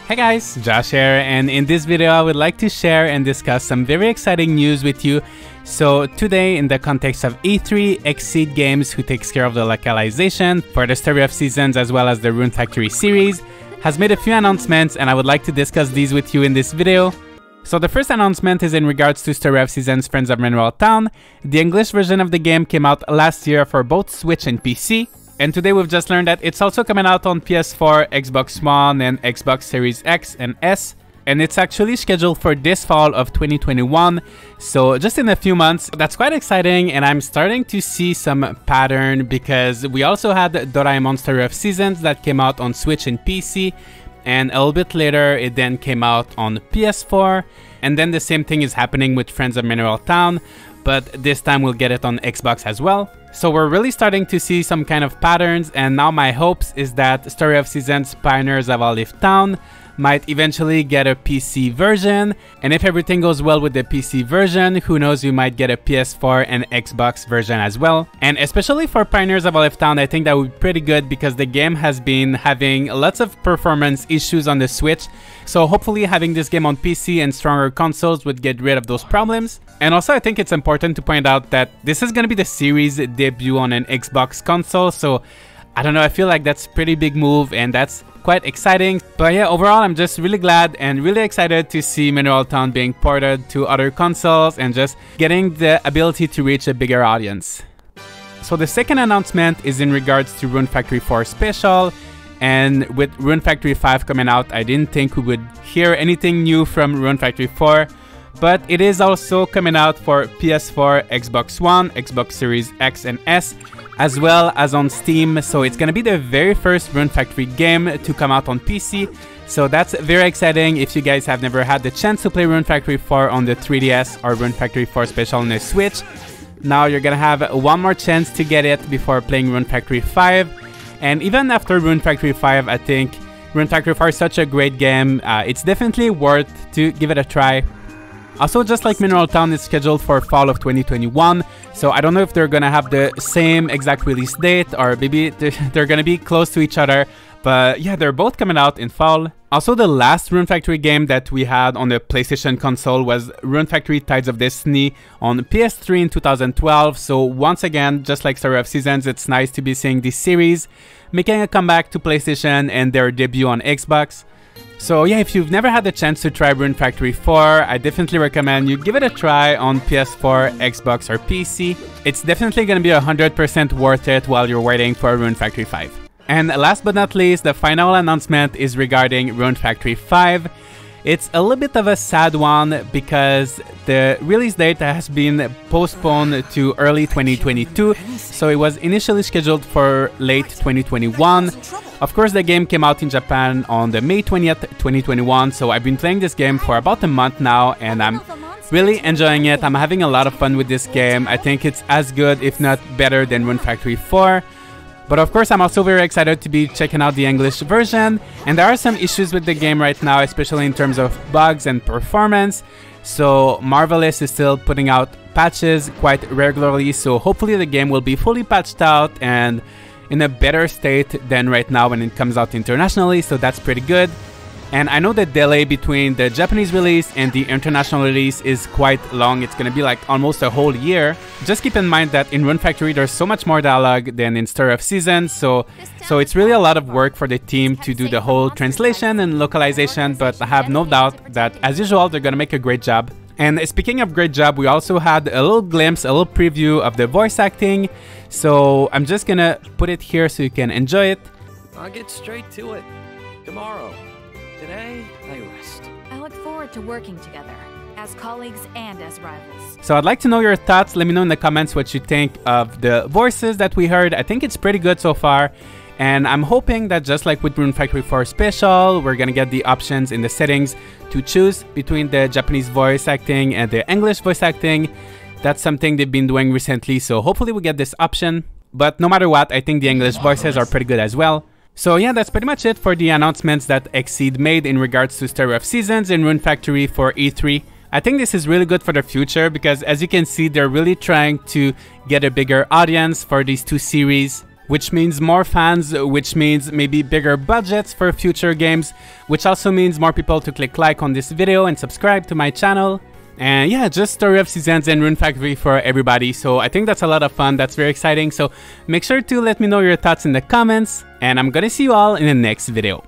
Hey guys, Josh here, and in this video I would like to share and discuss some very exciting news with you. So today, in the context of E3, Xseed Games, who takes care of the localization for the Story of Seasons as well as the Rune Factory series, has made a few announcements, and I would like to discuss these with you in this video. So the first announcement is in regards to Story of Seasons Friends of Mineral Town. The English version of the game came out last year for both Switch and PC. And today we've just learned that it's also coming out on PS4, Xbox One, and Xbox Series X and S. And it's actually scheduled for this fall of 2021, so just in a few months. That's quite exciting, and I'm starting to see some pattern because we also had Doraemon Story of Seasons that came out on Switch and PC, and a little bit later it then came out on PS4, and then the same thing is happening with Friends of Mineral Town, but this time we'll get it on Xbox as well. So we're really starting to see some kind of patterns, and now my hopes is that Story of Seasons Pioneers of Olive Town might eventually get a PC version, and if everything goes well with the PC version, who knows, we might get a PS4 and Xbox version as well. And especially for Pioneers of Olive Town, I think that would be pretty good because the game has been having lots of performance issues on the Switch, so hopefully having this game on PC and stronger consoles would get rid of those problems. And also I think it's important to point out that this is going to be the series debut on an Xbox console, so I don't know, I feel like that's a pretty big move and that's quite exciting. But yeah, overall I'm just really glad and really excited to see Mineral Town being ported to other consoles and just getting the ability to reach a bigger audience. So the second announcement is in regards to Rune Factory 4 Special, and with Rune Factory 5 coming out, I didn't think we would hear anything new from Rune Factory 4, but it is also coming out for PS4, Xbox One, Xbox Series X and S, as well as on Steam. So it's gonna be the very first Rune Factory game to come out on PC. So that's very exciting. If you guys have never had the chance to play Rune Factory 4 on the 3DS or Rune Factory 4 Special on the Switch, now you're gonna have one more chance to get it before playing Rune Factory 5. And even after Rune Factory 5, I think Rune Factory 4 is such a great game. It's definitely worth to give it a try. Also, just like Mineral Town is scheduled for fall of 2021, so I don't know if they're gonna have the same exact release date or maybe they're gonna be close to each other, but yeah, they're both coming out in fall. Also, the last Rune Factory game that we had on the PlayStation console was Rune Factory Tides of Destiny on PS3 in 2012, so once again, just like Story of Seasons, it's nice to be seeing this series making a comeback to PlayStation and their debut on Xbox. So yeah, if you've never had the chance to try Rune Factory 4, I definitely recommend you give it a try on PS4, Xbox or PC. It's definitely going to be 100% worth it while you're waiting for Rune Factory 5. And last but not least, the final announcement is regarding Rune Factory 5. It's a little bit of a sad one because the release date has been postponed to early 2022, so it was initially scheduled for late 2021. Of course, the game came out in Japan on the May 20th, 2021, so I've been playing this game for about a month now and I'm really enjoying it. I'm having a lot of fun with this game. I think it's as good, if not better, than Rune Factory 4. But of course, I'm also very excited to be checking out the English version, and there are some issues with the game right now, especially in terms of bugs and performance. So Marvelous is still putting out patches quite regularly, so hopefully the game will be fully patched out and in a better state than right now when it comes out internationally, so that's pretty good. And I know the delay between the Japanese release and the international release is quite long. It's gonna be like almost a whole year. Just keep in mind that in Rune Factory there's so much more dialogue than in Story of Seasons, so it's really a lot of work for the team to do the whole translation and localization, but I have no doubt that as usual they're gonna make a great job. And speaking of great job, we also had a little glimpse, a little preview of the voice acting, so I'm just gonna put it here so you can enjoy it. I'll get straight to it tomorrow. Today, I rest. I look forward to working together, as colleagues and as rivals. So I'd like to know your thoughts. Let me know in the comments what you think of the voices that we heard. I think it's pretty good so far. And I'm hoping that just like with Rune Factory 4 Special, we're gonna get the options in the settings to choose between the Japanese voice acting and the English voice acting. That's something they've been doing recently, so hopefully we get this option. But no matter what, I think the English voices are pretty good as well. So yeah, that's pretty much it for the announcements that Xseed made in regards to Story of Seasons and Rune Factory for E3. I think this is really good for the future because as you can see, they're really trying to get a bigger audience for these two series. which means more fans, which means maybe bigger budgets for future games, which also means more people to click like on this video and subscribe to my channel. And yeah, just Story of Seasons and Rune Factory for everybody. So I think that's a lot of fun. That's very exciting. So make sure to let me know your thoughts in the comments, and I'm gonna see you all in the next video.